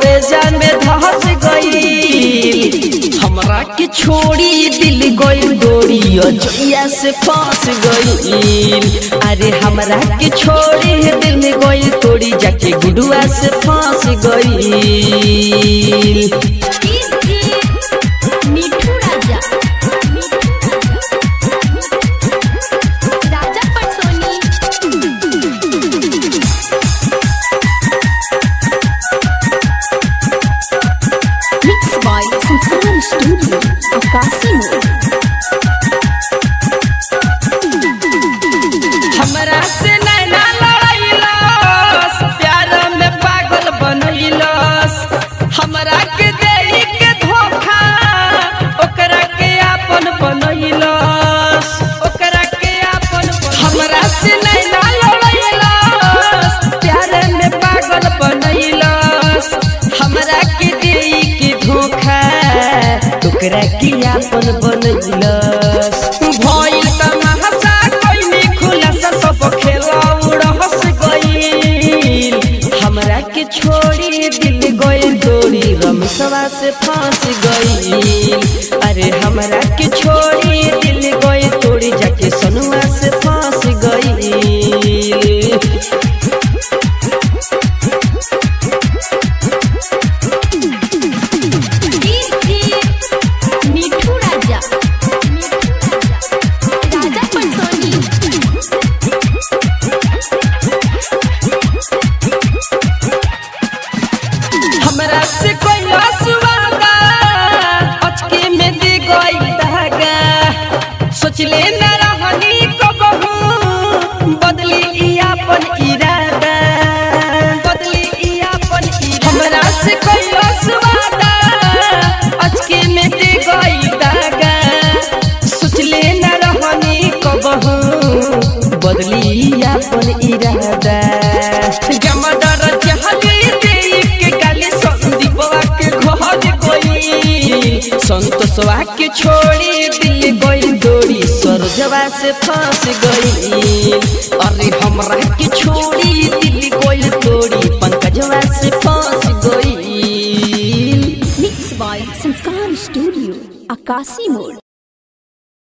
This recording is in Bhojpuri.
करे जामे धस गई। हमरा के छोड़ी दिल गइल डोरी अजइया से फंस गई। अरे हमरा के छोड़ी दिल गइल तोड़ी जाके गुडुआ से फंस गई। मिठू राजा राजा परसोनी मिक्स बाय संस्कार स्टूडियो आकाशी मोड़। हमरा से नैना लड़ाइलस प्यार में पागल बनैलस। हमरा के देई के धोखा ओकरा के आपन बनैलस। ओकरा के आपन हमरा से नैना लड़ाइलस प्यार में पागल बनैलस। हमरा के देई के धोखा ओकरा के आपन बनैलस। भइल तमाशा कोइनी खुलासा सब खेला उड़हस गइल। हमरा के छोड़ी दिल गइल डोरी रमसवा से फंस गइल। अरे हमरा के छोड़ी दिल गइल तोड़ी जाके सनुआ से फंस गइल। मिठू राजा राजा परसोनी हमरा से कोई वादा अचके में दे गई धागा। सोचले न रहनी कबहू बदली ई अपन इरादा। बदली ई अपन इरादा। हमरा से कोई वादा अचके में दे गई धागा। सोचले न रहनी कबहू बदली ई अपन इरादा। जमदर जहली दे के गाली संदीपवा के घर गई। संतोषवा के छोड़ी दिल गई डोरी सरजवा से फंस गई। अरे हमरा के छोड़ी दिल गई डोरी पंकजवा से फंस गई। मिक्स बाय संस्कार स्टूडियो आकाशी मोड़।